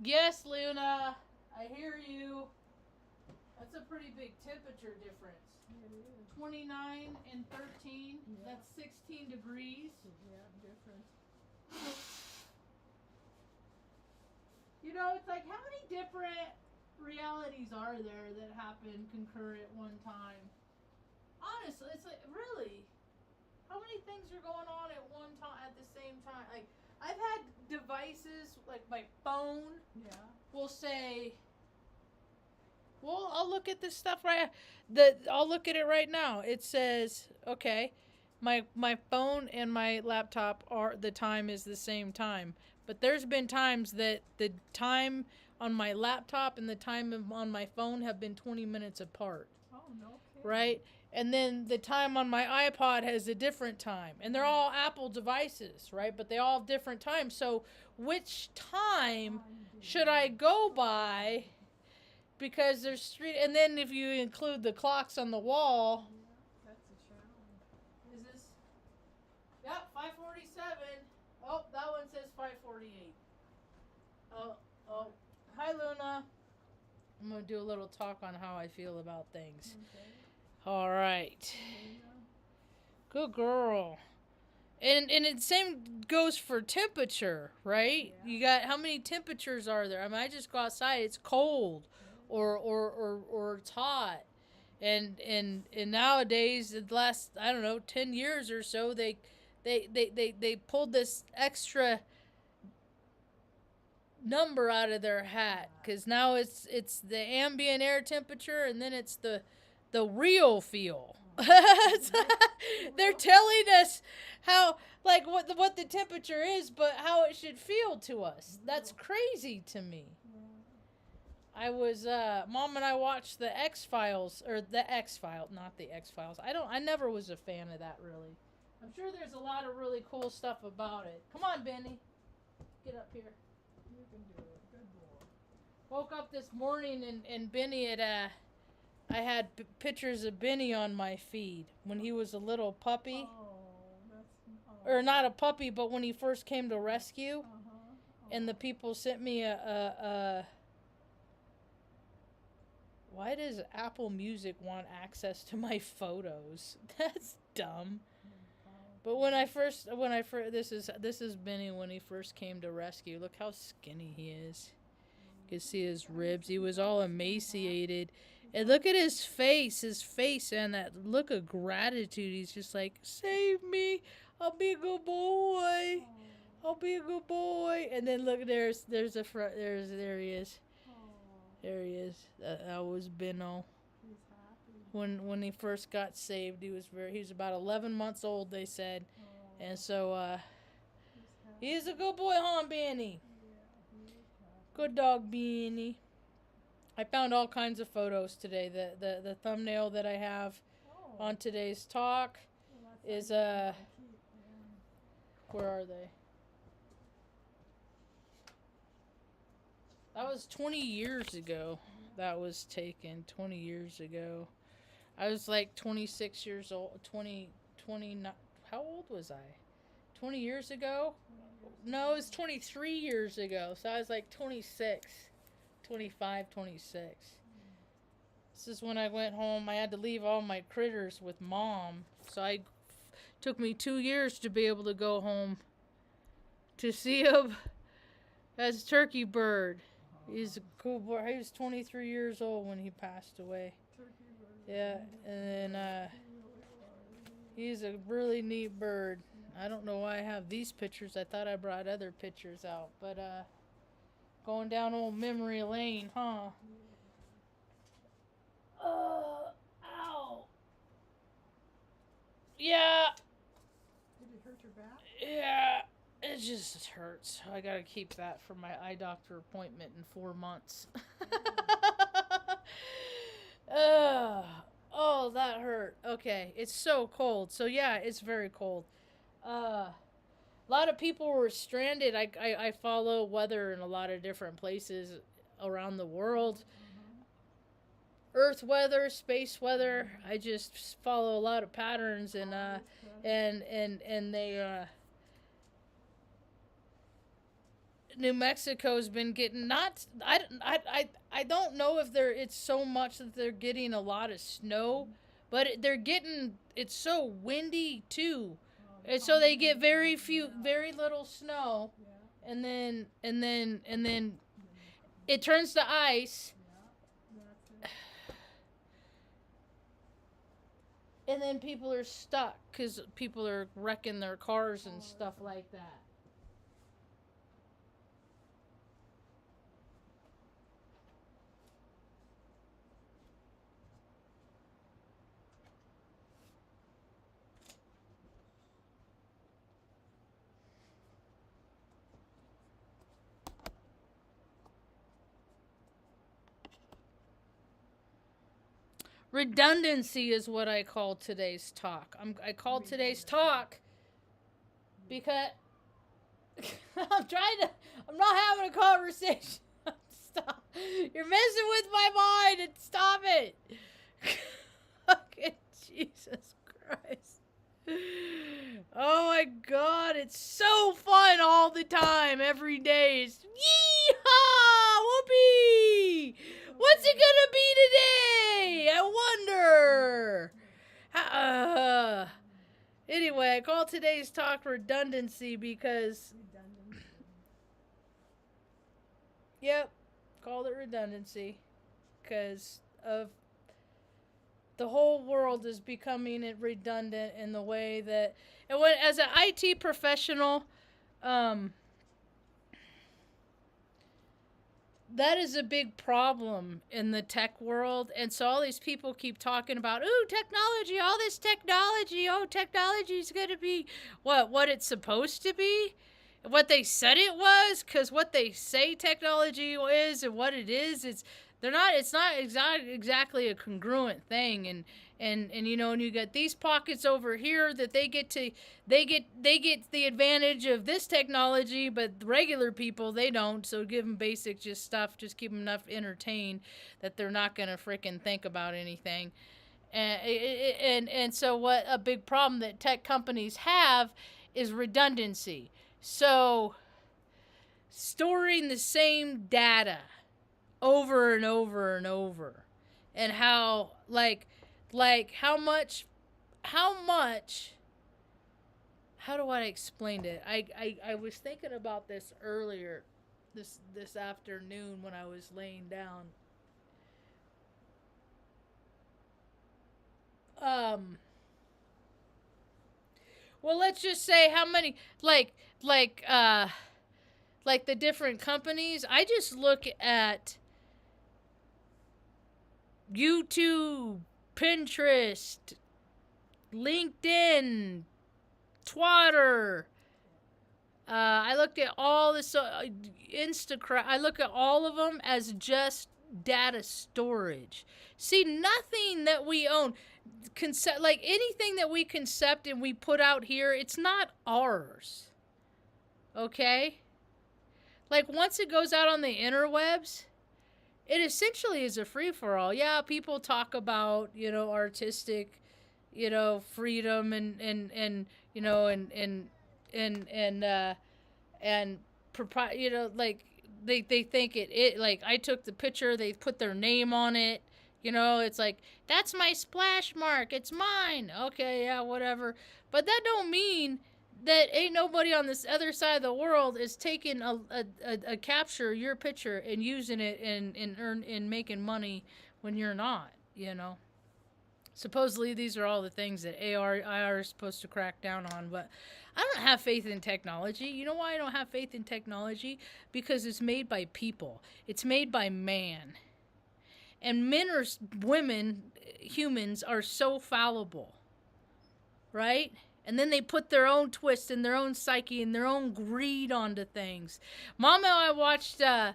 Yes, Luna. I hear you. That's a pretty big temperature difference. It is. 29 and 13. Yeah. That's 16 degrees. Yeah, difference. You know, it's like how many different realities are there that happen concurrent at one time? Honestly, it's like really, how many things are going on at one time at the same time? Like I've had devices like my phone Yeah. will say, "Well, I'll look at this stuff I'll look at it right now." It says, "Okay, my phone and my laptop are the time is the same time." But there's been times that the time on my laptop and the time on my phone have been 20 minutes apart, Oh, no kidding. right? And then the time on my iPod has a different time. And they're all Apple devices, right? But they all have different times. So which time should I go by? Because there's street, and then if you include the clocks on the wall, Yeah, that's a challenge. is this? Yep, 5:47. Oh, that one says 5:48. Oh, hi Luna. I'm gonna do a little talk on how I feel about things. Okay. All right, good girl. And the same goes for temperature, right? Yeah. You got how many temperatures are there? I mean, I just go outside, it's cold, or it's hot. And nowadays, the last I don't know 10 years or so, they pulled this extra number out of their hat because now it's the ambient air temperature and then it's the real feel. They're telling us how like what the temperature is, but how it should feel to us. That's crazy to me. I was Mom and I watched the X-Files or the X-File, not the X-Files. I never was a fan of that really. I'm sure there's a lot of really cool stuff about it. Come on, Benny. Get up here. You can do it. Good boy. Woke up this morning and Benny had I had pictures of Benny on my feed when he was a little puppy. Oh, that's. Or not a puppy, but when he first came to rescue. Uh-huh. And the people sent me a why does Apple Music want access to my photos? That's dumb. But when I first this is Benny when he first came to rescue. Look how skinny he is. You can see his ribs. He was all emaciated. And look at his face and that look of gratitude. He's just like, "Save me. I'll be a good boy. I'll be a good boy." And then look, there's a front. There he is. There he is. That was Benno. He's happy. When he first got saved, he was about 11 months old. They said, and so he's a good boy, huh, Benny? Good dog, Benny. I found all kinds of photos today. The thumbnail that I have on today's talk is where are they? That was 20 years ago. That was taken 20 years ago. I was like 26 years old. 20. How old was I? 20 years ago? No, it was 23 years ago. So I was like 26. 25, 26. This is when I went home. I had to leave all my critters with Mom. So took me 2 years to be able to go home to see him as Turkey Bird. He's a cool boy. He was 23 years old when he passed away. Yeah, and then he's a really neat bird. I don't know why I have these pictures. I thought I brought other pictures out, but going down old memory lane, huh? Ow. Yeah. Did it hurt your back? Yeah. It just hurts. I gotta keep that for my eye doctor appointment in 4 months. Oh, that hurt. Okay, it's so cold. So yeah, it's very cold. A lot of people were stranded. I follow weather in a lot of different places around the world. Earth weather, space weather. I just follow a lot of patterns and they New Mexico's been getting not. I don't know if it's so much that they're getting a lot of snow, but they're getting. It's so windy too, and so they get very little snow, and then it turns to ice. And then people are stuck because people are wrecking their cars and stuff like that. Redundancy is what I call today's talk. I call today's talk because I'm not having a conversation. Stop. You're messing with my mind and stop it. Okay, Jesus Christ. Oh my God, it's so fun all the time, every day. It's yee-haw, whoopee. What's it gonna be today? I wonder. Anyway, I call today's talk redundancy because... Yep, called it redundancy because of the whole world is becoming redundant in the way that... And when, as an IT professional... that is a big problem in the tech world. And so all these people keep talking about, ooh, technology, all this technology. Oh, technology is going to be what it's supposed to be. What they said it was. Because what they say technology is and what it is, it's not exactly a congruent thing. And you know, and you got these pockets over here that they get the advantage of this technology, but regular people, they don't. So give them basic stuff, just keep them enough entertained that they're not going to freaking think about anything. And so what a big problem that tech companies have is redundancy. So storing the same data over and over and over, and how how much how do I explain it? I was thinking about this earlier this afternoon when I was laying down. Well, let's just say how many like the different companies. I just look at YouTube, Pinterest, LinkedIn, Twitter. I looked at all this Instagram. I look at all of them as just data storage. See, nothing that we own, like anything that we concept and we put out here, it's not ours. Okay? Like once it goes out on the interwebs, it essentially is a free-for-all. Yeah, people talk about, you know, artistic, you know, freedom and you know, and you know, like they think it like I took the picture, they put their name on it, you know, it's like, that's my splash mark, it's mine. Okay, yeah, whatever. But that don't mean that ain't nobody on this other side of the world is taking a capture your picture and using it and making money when you're not, you know. Supposedly these are all the things that IR is supposed to crack down on, but I don't have faith in technology. You know why I don't have faith in technology? Because it's made by people. It's made by man. And men or women, humans, are so fallible, right? And then they put their own twist and their own psyche and their own greed onto things. Mama and I watched the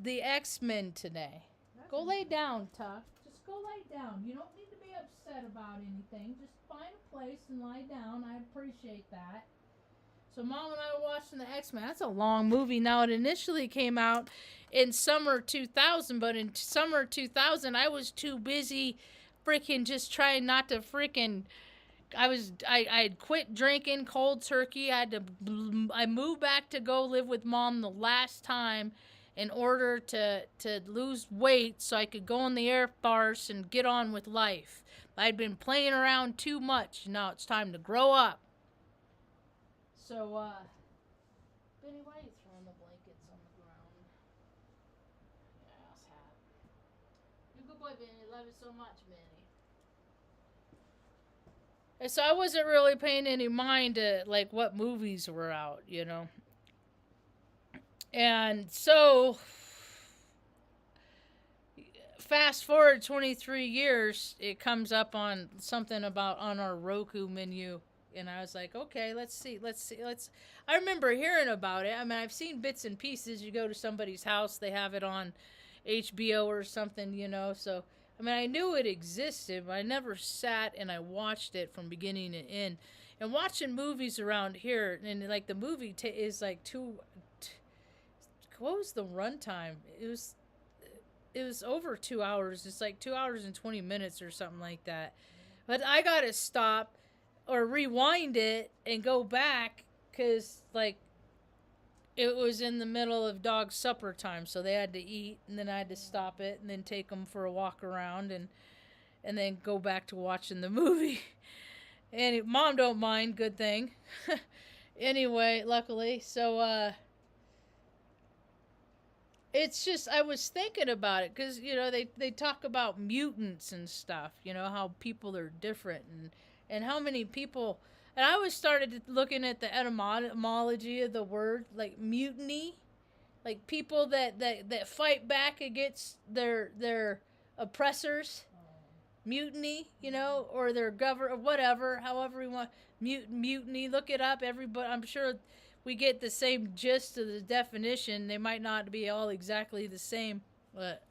X-Men today. Go lay down, Tuck. Just go lay down. You don't need to be upset about anything. Just find a place and lie down. I appreciate that. So Mom and I were watching the X-Men. That's a long movie. Now, it initially came out in summer 2000, but in summer 2000, I was too busy freaking just trying not to freaking I had quit drinking cold turkey. I moved back to go live with mom the last time in order to lose weight so I could go in the Air Force and get on with life. I'd been playing around too much. Now it's time to grow up. So, Benny, why are you throwing the blankets on the ground? Ass hat. You good boy, Benny. Love you so much, Benny. And so I wasn't really paying any mind to, like, what movies were out, you know. And so, fast forward 23 years, it comes up on something about on our Roku menu. And I was like, okay, let's see. I remember hearing about it. I mean, I've seen bits and pieces. You go to somebody's house, they have it on HBO or something, you know. So, I mean, I knew it existed, but I never sat and I watched it from beginning to end. And watching movies around here, and like the movie is like what was the runtime? It was over 2 hours. It's like 2 hours and 20 minutes or something like that. But I gotta stop or rewind it and go back because, like, it was in the middle of dog supper time, so they had to eat, and then I had to stop it and then take them for a walk around and then go back to watching the movie. And mom don't mind, good thing. Anyway, luckily, so it's just I was thinking about it because you know they talk about mutants and stuff, you know how people are different and how many people. And I was started looking at the etymology of the word, like mutiny, like people that fight back against their oppressors, mutiny, you know, or their or whatever, however we want mutiny. Look it up, everybody. I'm sure we get the same gist of the definition. They might not be all exactly the same, but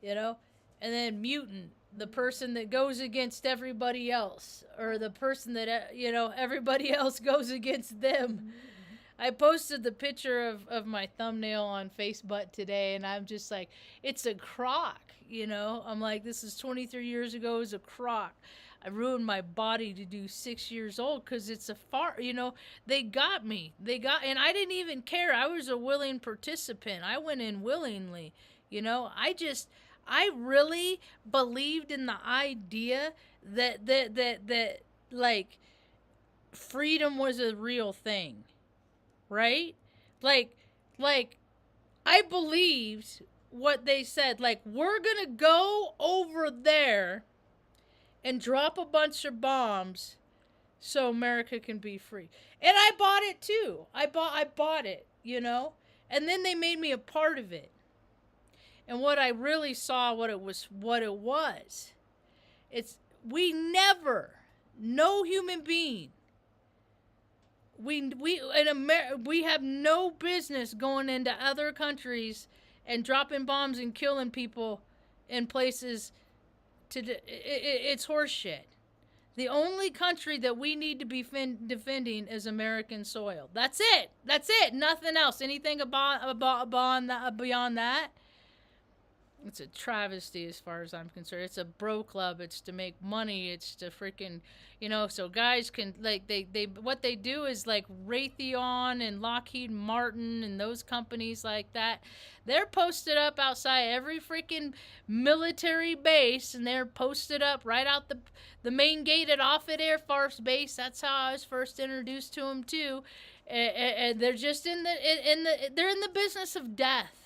you know. And then mutant, the person that goes against everybody else, or the person that, you know, everybody else goes against them. I posted the picture of my thumbnail on Facebook today, and I'm just like, it's a crock, you know. I'm like, this is 23 years ago, it was a crock. I ruined my body to do 6 years old because it's a you know, they got me. And I didn't even care. I was a willing participant. I went in willingly, you know. I really believed in the idea that like freedom was a real thing, right? Like I believed what they said. Like, we're gonna go over there and drop a bunch of bombs so America can be free. And I bought it too. I bought it, you know? And then they made me a part of it. And what I really saw what it was. It's no human being. We have no business going into other countries and dropping bombs and killing people in places. It's horseshit. The only country that we need to be defending is American soil. That's it. Nothing else. Anything beyond that, it's a travesty as far as I'm concerned. It's a bro club. It's to make money. It's to freaking, you know, so guys can, like, they what they do is, like, Raytheon and Lockheed Martin and those companies like that, they're posted up outside every freaking military base, and they're posted up right out the main gate at Offutt Air Force Base. That's how I was first introduced to them too. And they're just they're in the business of death.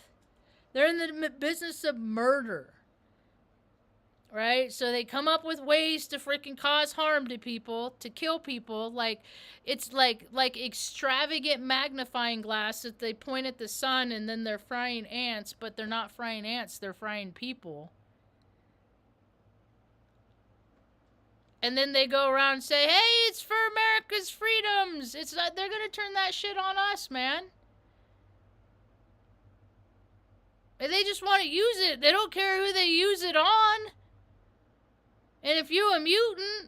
They're in the business of murder, right? So they come up with ways to freaking cause harm to people, to kill people. Like, it's like extravagant magnifying glass that they point at the sun, and then they're frying ants, but they're not frying ants, they're frying people. And then they go around and say, hey, it's for America's freedoms. They're going to turn that shit on us, man. And they just want to use it. They don't care who they use it on. And if you a mutiny,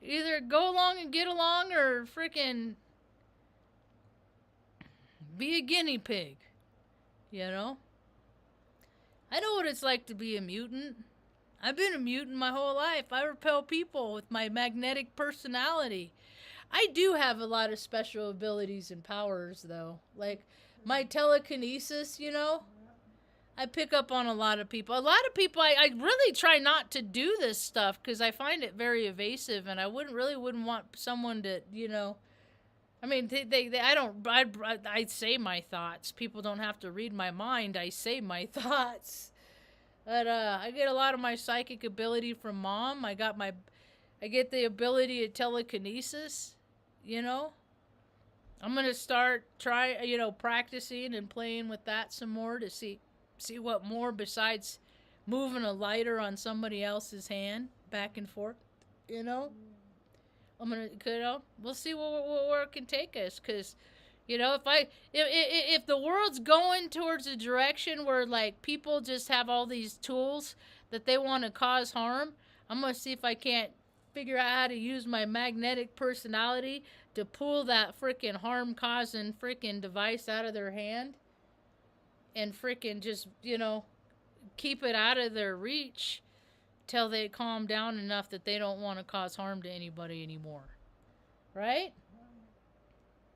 either go along and get along or freaking be a guinea pig. You know? I know what it's like to be a mutant. I've been a mutant my whole life. I repel people with my magnetic personality. I do have a lot of special abilities and powers, though. Like my telekinesis, you know? I pick up on a lot of people. A lot of people, I really try not to do this stuff because I find it very evasive, and I wouldn't want someone to, you know. I mean, I say my thoughts. People don't have to read my mind. I say my thoughts. But I get a lot of my psychic ability from Mom. I get the ability of telekinesis, you know. I'm gonna practicing and playing with that some more to see what more besides moving a lighter on somebody else's hand back and forth, you know. We'll see where it can take us, because, you know, if the world's going towards a direction where like people just have all these tools that they want to cause harm, I'm gonna see if I can't figure out how to use my magnetic personality to pull that freaking harm-causing freaking device out of their hand and freaking just, you know, keep it out of their reach till they calm down enough that they don't want to cause harm to anybody anymore. Right?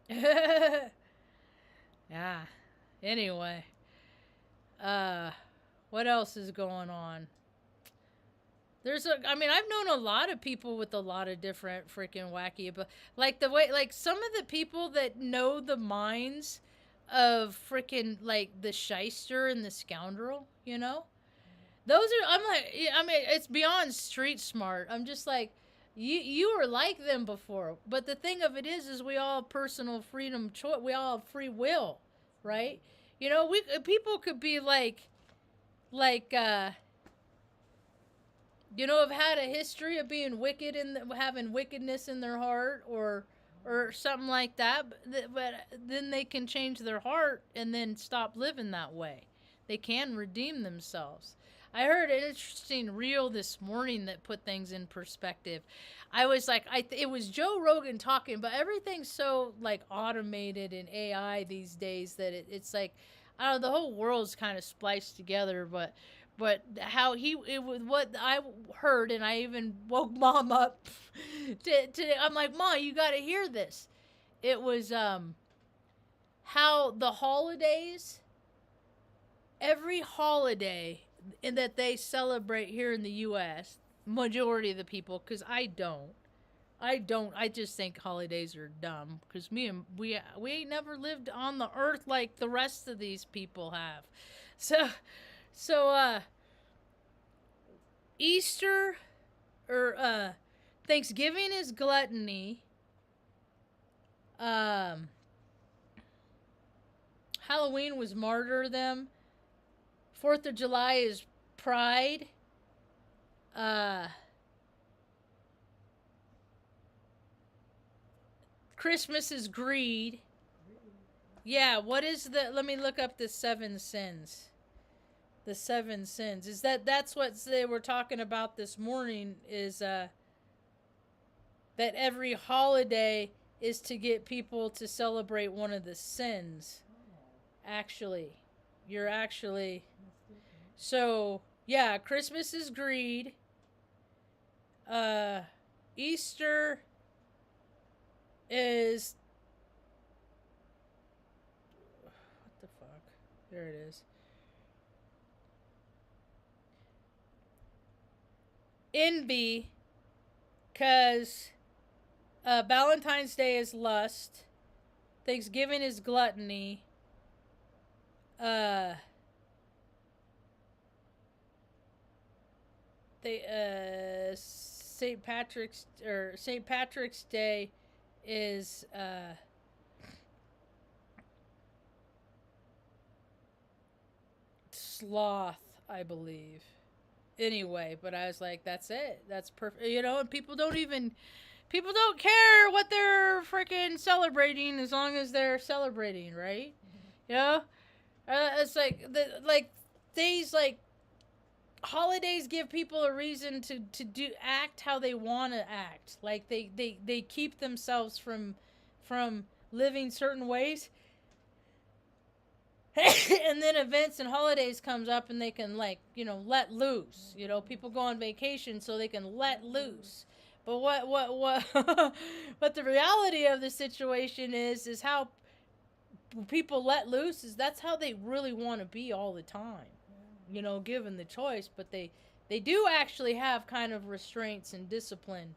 Yeah. Anyway. What else is going on? I've known a lot of people with a lot of different freaking wacky, but like some of the people that know the minds of freaking like the shyster and the scoundrel, you know? It's beyond street smart. I'm just like, you were like them before. But the thing of it is we all have personal freedom choice. We all have free will, right? You know, people could be have had a history of being wicked and having wickedness in their heart or something like that. But then they can change their heart and then stop living that way. They can redeem themselves. I heard an interesting reel this morning that put things in perspective. I was like, it was Joe Rogan talking, but everything's so like automated and AI these days that it's like, I don't know, the whole world's kind of spliced together. But how it was what I heard, and I even woke Mom up I'm like, Mom, you got to hear this. It was how the holidays, every holiday that they celebrate here in the U.S., majority of the people, because I just think holidays are dumb, because we ain't never lived on the earth like the rest of these people have. So Easter or Thanksgiving is gluttony. Halloween was martyrdom. 4th of July is pride. Christmas is greed. Yeah, what is let me look up the 7 sins. The 7 sins. That's what they were talking about this morning, is that every holiday is to get people to celebrate one of the sins. Actually. You're actually... So, yeah, Christmas is greed. Easter is... What the fuck? There it is. Envy, because Valentine's Day is lust. Thanksgiving is gluttony. St. Patrick's Day is sloth, I believe. Anyway, but I was like, that's it. That's perfect. You know, and people don't care what they're freaking celebrating as long as they're celebrating, right? You know? It's like days like holidays give people a reason to act how they want to act. Like they keep themselves from living certain ways. And then events and holidays comes up and they can, like, let loose. People go on vacation so they can let loose. But what but the reality of the situation is how people let loose is that's how they really want to be all the time. Given the choice, but they do actually have kind of restraints and discipline,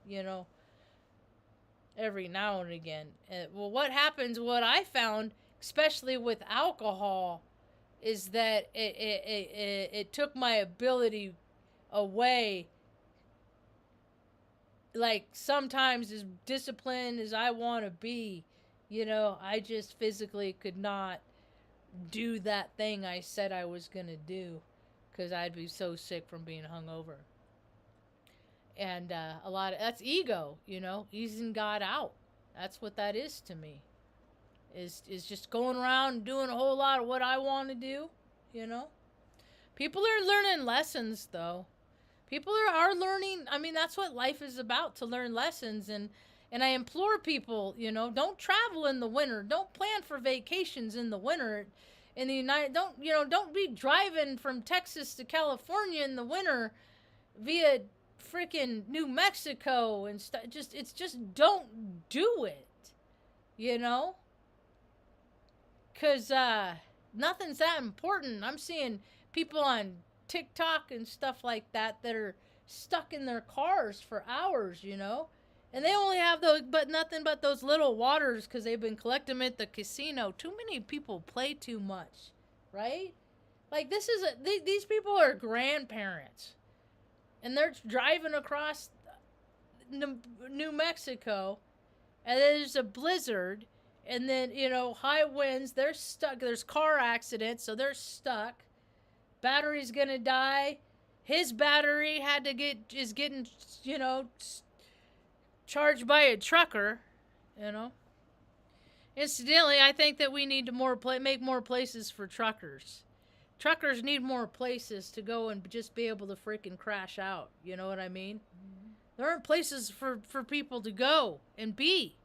every now and again. Well, what I found, especially with alcohol, is that it took my ability away. Like, sometimes as disciplined as I want to be, I just physically could not do that thing I said I was going to do because I'd be so sick from being hungover. And a lot of that's ego, easing God out. That's what that is to me. Is just going around and doing a whole lot of what I want to do, People are learning lessons, though. People are learning. I mean, that's what life is about, to learn lessons. And I implore people, don't travel in the winter. Don't plan for vacations in the winter. In the don't be driving from Texas to California in the winter via freaking New Mexico and stuff. Just don't do it, because nothing's that important. I'm seeing people on TikTok and stuff like that are stuck in their cars for hours, and they only have nothing but those little waters because they've been collecting them at the casino. Too many people play too much, right? Like, these people are grandparents, and they're driving across New Mexico, and there's a blizzard, and then, high winds, they're stuck. There's car accidents, so they're stuck. Battery's gonna die. His battery is getting, charged by a trucker, Incidentally, I think that we need to make more places for truckers. Truckers need more places to go and just be able to freaking crash out. You know what I mean? Mm-hmm. There aren't places for people to go and be.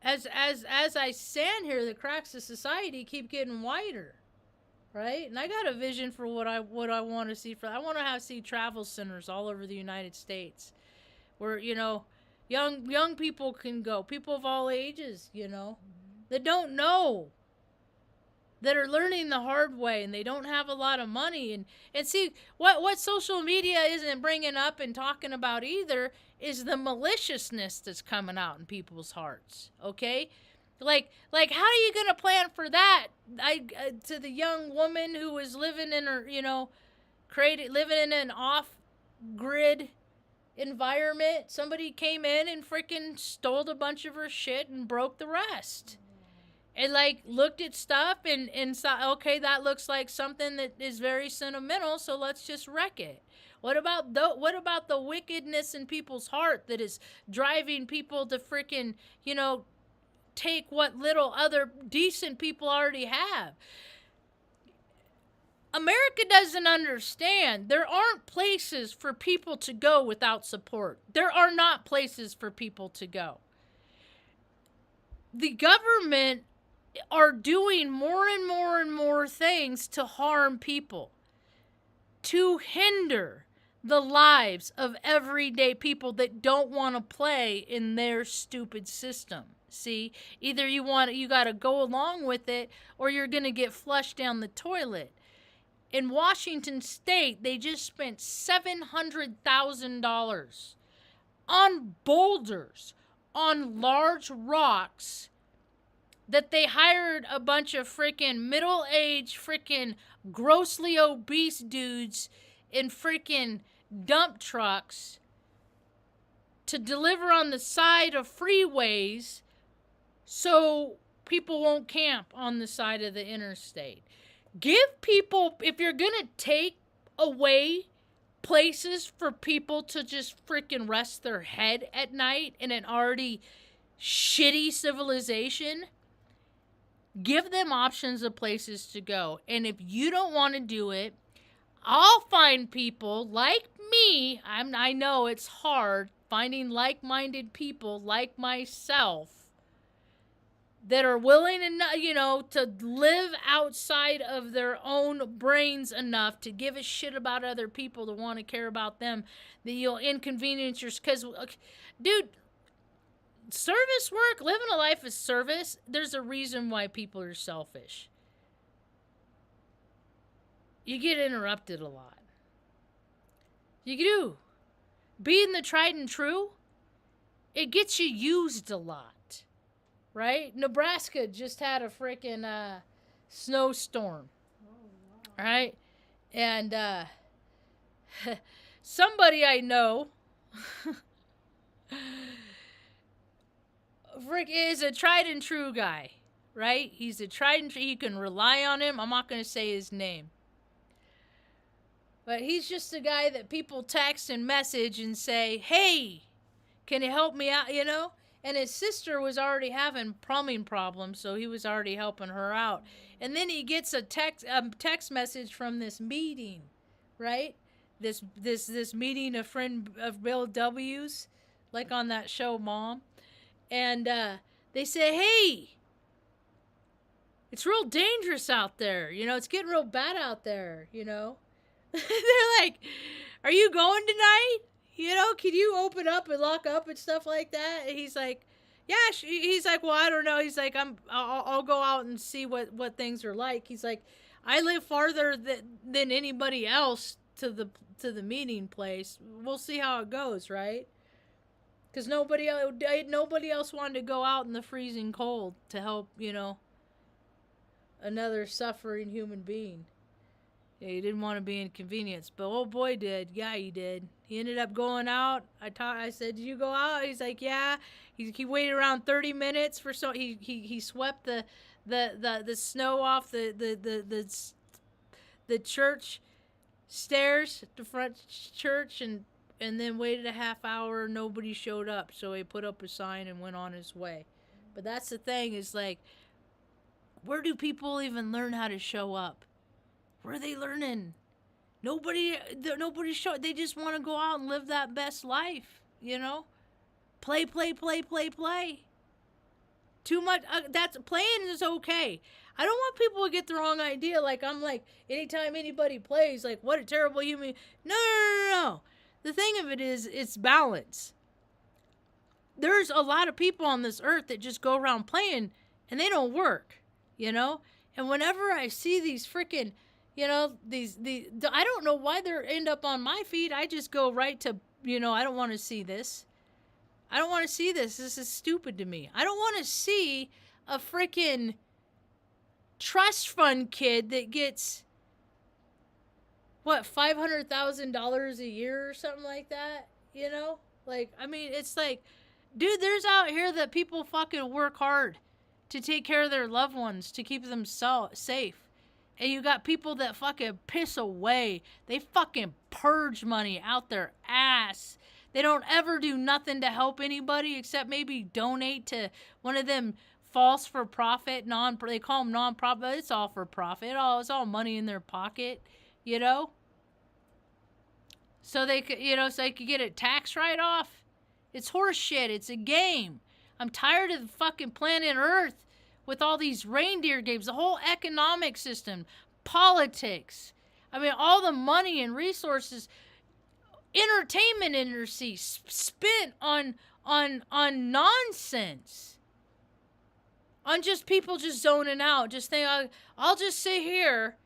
As I stand here, the cracks of society keep getting wider, right? And I got a vision for what I want to see. I want to see travel centers all over the United States, where young people can go, people of all ages, that don't know, that are learning the hard way, and they don't have a lot of money. And see, what social media isn't bringing up and talking about either is the maliciousness that's coming out in people's hearts, okay? Like how are you going to plan for that? To the young woman who was living in her, living in an off-grid environment, somebody came in and freaking stole a bunch of her shit and broke the rest. And looked at stuff and saw, okay, that looks like something that is very sentimental, so let's just wreck it. What about the wickedness in people's heart that is driving people to freaking, take what little other decent people already have? America doesn't understand. There aren't places for people to go without support. There are not places for people to go. The government are doing more and more and more things to harm people, to hinder the lives of everyday people that don't want to play in their stupid system. See, either you got to go along with it, or you're going to get flushed down the toilet. In Washington State, they just spent $700,000 on boulders, on large rocks, that they hired a bunch of freaking middle-aged, freaking grossly obese dudes in freaking dump trucks to deliver on the side of freeways so people won't camp on the side of the interstate. Give people, if you're going to take away places for people to just freaking rest their head at night in an already shitty civilization, give them options of places to go. And if you don't want to do it, I'll find people like me. I know it's hard finding like-minded people like myself that are willing enough, to live outside of their own brains enough to give a shit about other people, to want to care about them, that you'll inconvenience yours. Because, dude, service work, living a life of service, there's a reason why people are selfish. You get interrupted a lot. You do. Being the tried and true, it gets you used a lot. Right? Nebraska just had a freaking snowstorm. Oh, wow. Right? And somebody I know is a tried and true guy. Right? He's a tried and true. You can rely on him. I'm not going to say his name. But he's just a guy that people text and message and say, hey, can you help me out, And his sister was already having plumbing problems, so he was already helping her out. And then he gets a text message from this meeting, right? This meeting, a friend of Bill W's, like on that show Mom. And they say, hey, it's real dangerous out there. It's getting real bad out there, They're like, are you going tonight? Can you open up and lock up and stuff like that? And he's like, yeah. He's like, well, I don't know. He's like, I'll go out and see what things are like. He's like, I live farther than anybody else to the meeting place. We'll see how it goes, right? Because nobody else wanted to go out in the freezing cold to help, another suffering human being. Yeah, he didn't want to be inconvenienced, but old boy did. Yeah, he did. He ended up going out. I said, did you go out? He's like, yeah. He waited around 30 minutes for he swept the snow off the church stairs, the front church, and then waited a half hour. Nobody showed up, so he put up a sign and went on his way. But that's the thing, is like, where do people even learn how to show up? Where are they learning? Nobody show. They just want to go out and live that best life, Play. Too much. That's playing is okay. I don't want people to get the wrong idea. Like, I'm like, anytime anybody plays, like, what a terrible human. No. The thing of it is, it's balance. There's a lot of people on this earth that just go around playing and they don't work, And whenever I see these freaking, I don't know why they end up on my feed. I just go right to, I don't want to see this. I don't want to see this. This is stupid to me. I don't want to see a freaking trust fund kid that gets, $500,000 a year or something like that, Like, I mean, it's like, dude, there's out here that people fucking work hard to take care of their loved ones, to keep them safe. And you got people that fucking piss away. They fucking purge money out their ass. They don't ever do nothing to help anybody except maybe donate to one of them false for profit, they call them non-profit, but it's all for profit. It's all money in their pocket, So they could, so they could get a tax write-off. It's horse shit. It's a game. I'm tired of the fucking planet Earth with all these reindeer games, the whole economic system, politics. I mean, all the money and resources, entertainment industry spent on nonsense, on just people just zoning out, just think, I'll just sit here,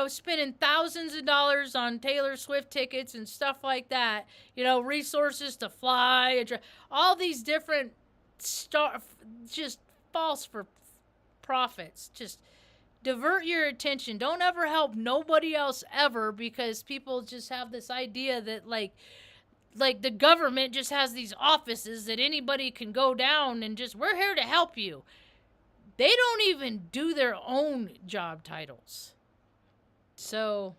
spending thousands of dollars on Taylor Swift tickets and stuff like that, resources to fly, all these different just false for profits. Just divert your attention. Don't ever help nobody else ever, because people just have this idea that like the government just has these offices that anybody can go down and just, we're here to help you. They don't even do their own job titles. So,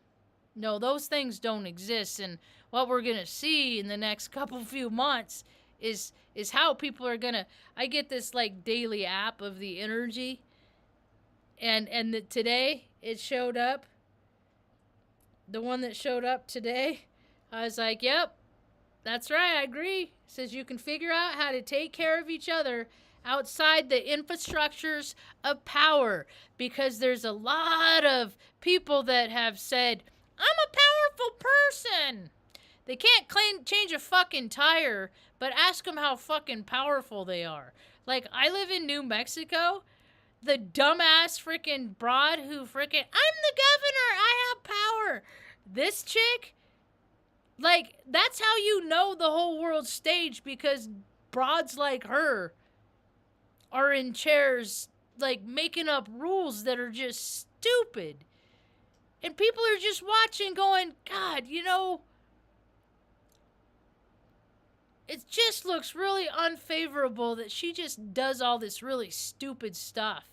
no, those things don't exist. And what we're going to see in the next few months is how people are going to, I get this like daily app of the energy. And today it showed up. The one that showed up today, I was like, yep, that's right, I agree. It says you can figure out how to take care of each other outside the infrastructures of power, because there's a lot of people that have said, I'm a powerful person. They can't change a fucking tire, but ask them how fucking powerful they are. Like, I live in New Mexico. The dumbass freaking broad who freaking, I'm the governor, I have power. This chick, like, that's how you know the whole world's staged, because broads like her are in chairs, like, making up rules that are just stupid. And people are just watching going, God, you know, it just looks really unfavorable that she just does all this really stupid stuff.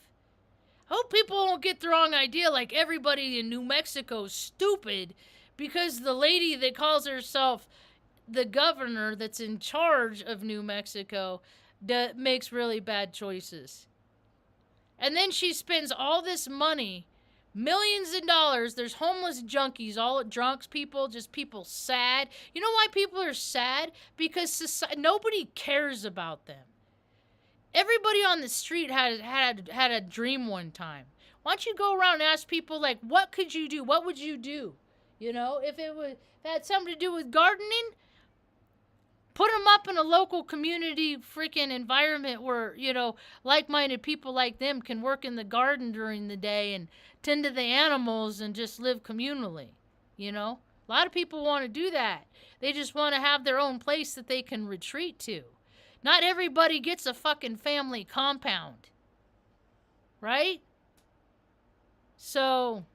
I hope people don't get the wrong idea like everybody in New Mexico's stupid because the lady that calls herself the governor that's in charge of New Mexico makes really bad choices. And then she spends all this money, millions of dollars. There's homeless junkies, all drunks, people, just people sad. You know why people are sad? Because nobody cares about them. Everybody on the street had a dream one time. Why don't you go around and ask people, like, what could you do? What would you do? You know, if it had something to do with gardening, put them up in a local community freaking environment where, you know, like-minded people like them can work in the garden during the day and tend to the animals and just live communally, you know? A lot of people want to do that. They just want to have their own place that they can retreat to. Not everybody gets a fucking family compound. Right? So,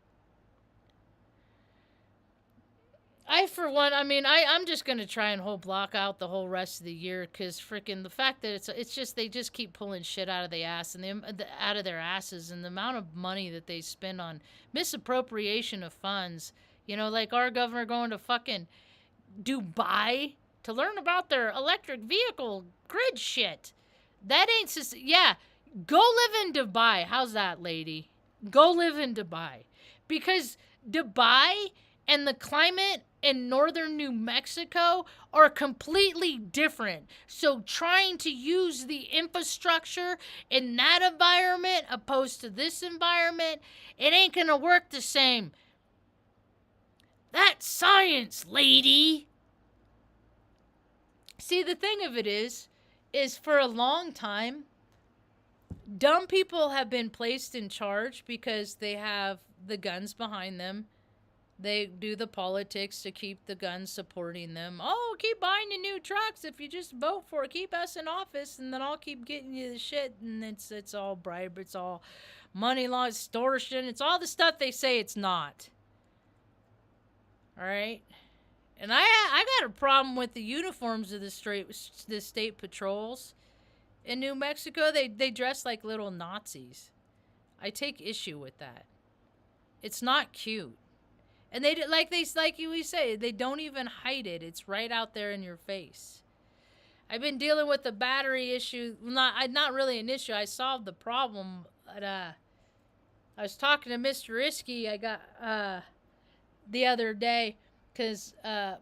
for one, I mean, I'm just going to try and block out the whole rest of the year because freaking the fact that it's just, they just keep pulling shit out of the ass and out of their asses, and the amount of money that they spend on misappropriation of funds. You know, like our governor going to fucking Dubai to learn about their electric vehicle grid shit. That ain't yeah, go live in Dubai. How's that, lady? Go live in Dubai. Because Dubai and the climate in northern New Mexico are completely different. So trying to use the infrastructure in that environment opposed to this environment, it ain't gonna work the same. That's science, lady. See, the thing of it is for a long time, dumb people have been placed in charge because they have the guns behind them. They do the politics to keep the guns supporting them. Oh, keep buying the new trucks if you just vote for it. Keep us in office, and then I'll keep getting you the shit. And it's all bribe. It's all money law, extortion. It's all the stuff they say it's not. All right? And I got a problem with the uniforms of the state patrols in New Mexico. They dress like little Nazis. I take issue with that. It's not cute. And like we say, they don't even hide it. It's right out there in your face. I've been dealing with the battery issue. Not really an issue. I solved the problem. But, I was talking to Mr. Risky. I got the other day. Because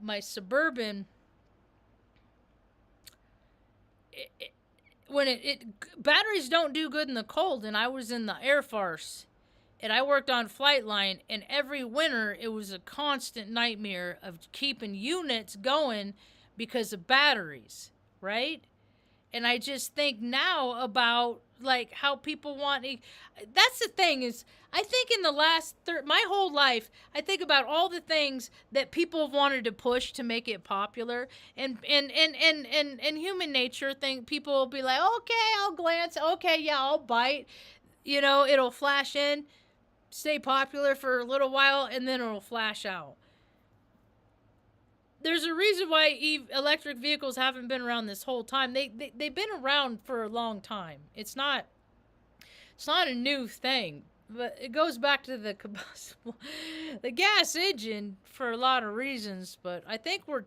my Suburban, batteries don't do good in the cold, and I was in the Air Force, and I worked on flight line, and every winter it was a constant nightmare of keeping units going because of batteries, right? And I just think now about like how people want. That's the thing is, I think in the last my whole life, I think about all the things that people have wanted to push to make it popular, and human nature. People will be like, okay, I'll glance. Okay, yeah, I'll bite. You know, it'll flash in, stay popular for a little while, and then it'll flash out. There's a reason why electric vehicles haven't been around this whole time. They've been around for a long time. It's not a new thing, but it goes back to the gas engine for a lot of reasons. But I think we're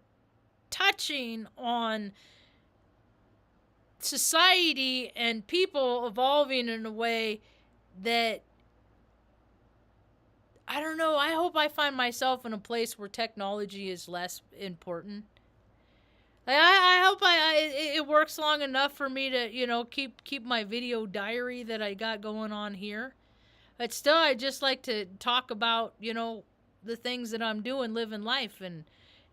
touching on society and people evolving in a way that, I don't know. I hope I find myself in a place where technology is less important. I hope it works long enough for me to, keep my video diary that I got going on here. But still, I just like to talk about, the things that I'm doing, living life, and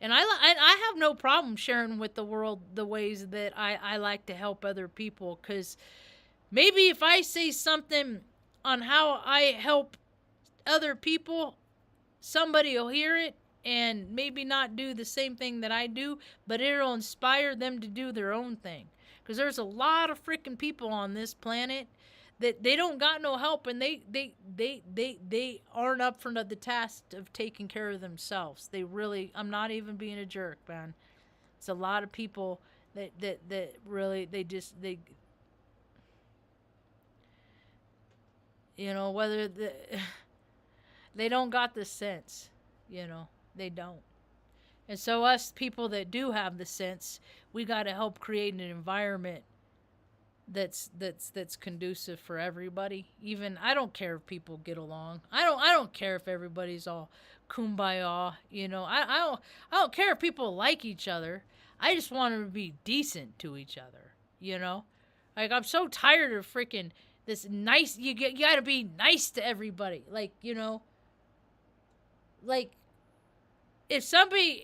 I have no problem sharing with the world the ways that I like to help other people, because maybe if I say something on how I help other people, somebody will hear it and maybe not do the same thing that I do, but it'll inspire them to do their own thing. Because there's a lot of freaking people on this planet that they don't got no help, and they aren't up for the task of taking care of themselves. They really, I'm not even being a jerk, man. It's a lot of people that really, they whether they don't got the sense, they don't. And so us people that do have the sense, we got to help create an environment that's conducive for everybody. Even I don't care if people get along. I don't care if everybody's all kumbaya, I don't care if people like each other. I just want them to be decent to each other, Like, I'm so tired of freaking this nice, you got to be nice to everybody. Like, like if somebody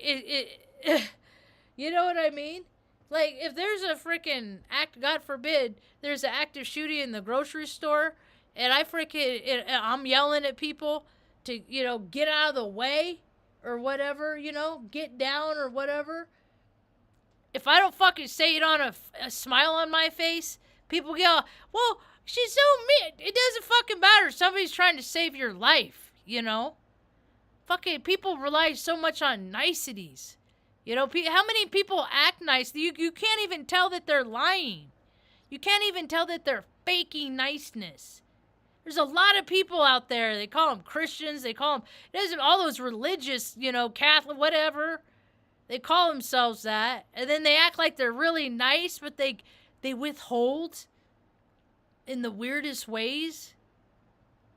you know what I mean? Like, if there's a freaking act, God forbid, there's an active shooting in the grocery store, and I'm yelling at people to, get out of the way or whatever, get down or whatever. If I don't fucking say it on a smile on my face, people yell, well, she's so mean. It doesn't fucking matter. Somebody's trying to save your life, Fucking people rely so much on niceties. How many people act nice? You can't even tell that they're lying. You can't even tell that they're faking niceness. There's a lot of people out there. They call them Christians. They call them, it doesn't, all those religious, Catholic, whatever. They call themselves that. And then they act like they're really nice, but they withhold in the weirdest ways.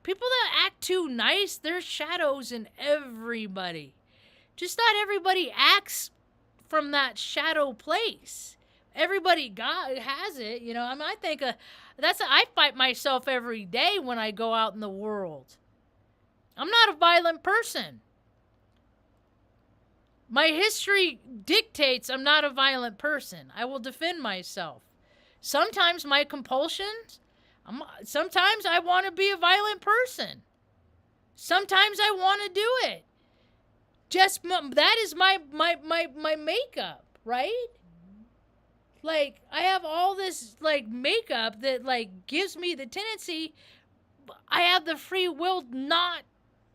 People that act too nice, there's shadows in everybody. Just not everybody acts from that shadow place. Everybody has it, I think I fight myself every day when I go out in the world. I'm not a violent person. My history dictates I'm not a violent person. I will defend myself. Sometimes my compulsions, sometimes I want to be a violent person. Sometimes I want to do it. Just that is my makeup, right? Like, I have all this like makeup that like gives me the tendency. I have the free will not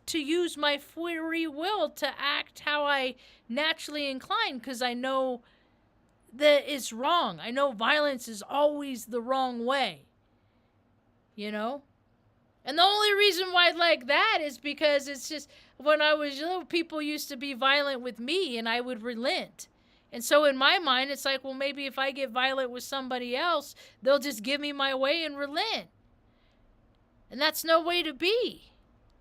to use my free will to act how I naturally incline, because I know that it's wrong. I know violence is always the wrong way. And the only reason why I like that is because it's just, when I was little, people used to be violent with me and I would relent. And so in my mind, it's like, well, maybe if I get violent with somebody else, they'll just give me my way and relent. And that's no way to be.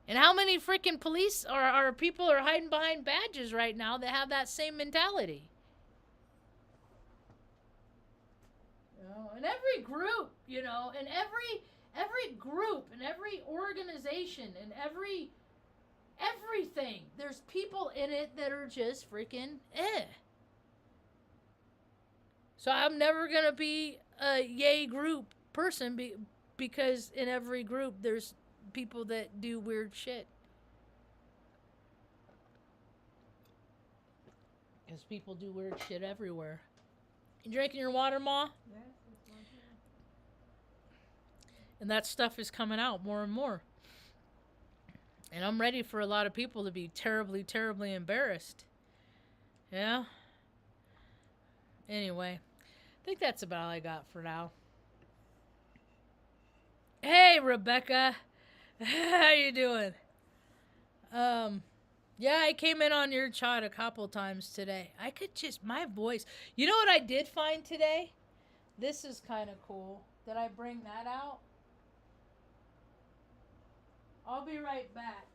And how many freaking police or people are hiding behind badges right now that have that same mentality? And every group, and every group and every organization and everything, there's people in it that are just freaking So I'm never going to be a yay group person because in every group there's people that do weird shit. Because people do weird shit everywhere. You drinking your water, Ma? Yes, it's right here. And that stuff is coming out more and more. And I'm ready for a lot of people to be terribly, terribly embarrassed. Yeah? Anyway, I think that's about all I got for now. Hey, Rebecca. How you doing? Yeah, I came in on your chat a couple times today. I could just, my voice. You know what I did find today? This is kind of cool. Did I bring that out? I'll be right back.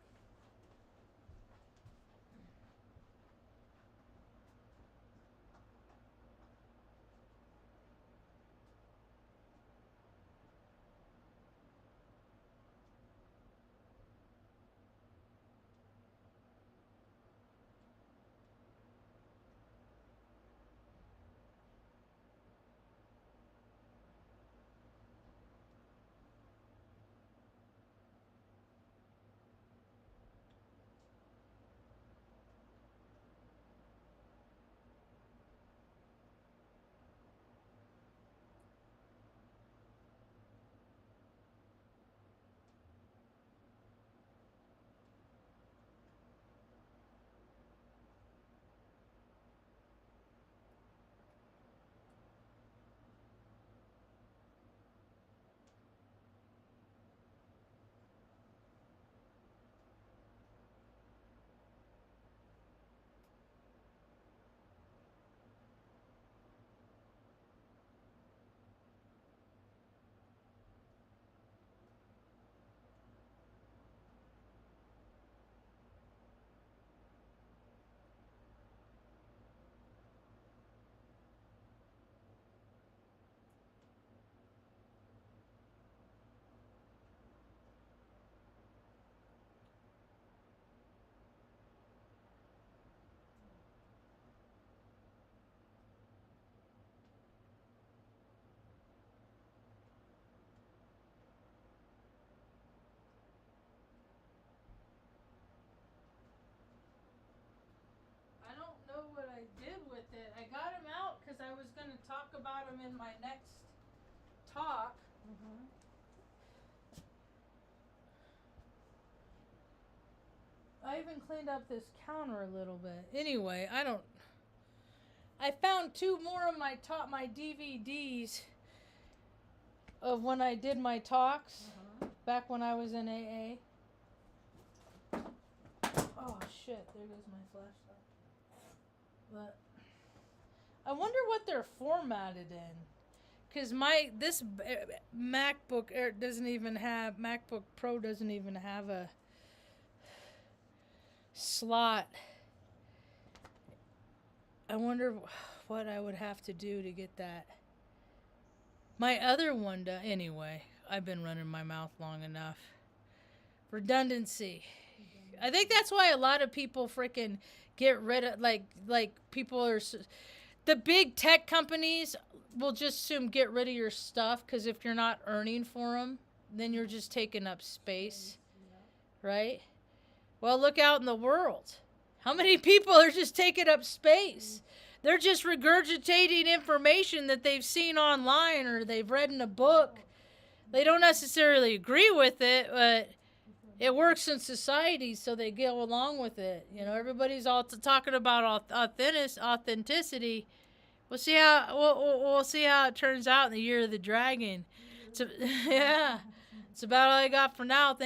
talk about them in my next talk. I even cleaned up this counter a little bit. Anyway, I found 2 more of my DVDs of when I did my talks back when I was in AA. Oh shit, there goes my flashlight. But I wonder what they're formatted in. Cause this MacBook Air MacBook Pro doesn't even have a slot. I wonder what I would have to do to get that. My other one, anyway, I've been running my mouth long enough. Redundancy. I think that's why a lot of people freaking get rid of, like people are, the big tech companies will just assume get rid of your stuff, because if you're not earning for them, then you're just taking up space, right? Well, look out in the world. How many people are just taking up space? They're just regurgitating information that they've seen online or they've read in a book. They don't necessarily agree with it, but it works in society, so they go along with it. You know, everybody's all talking about authenticity. We'll see how it turns out in the year of the dragon. Yeah, it's about all I got for now.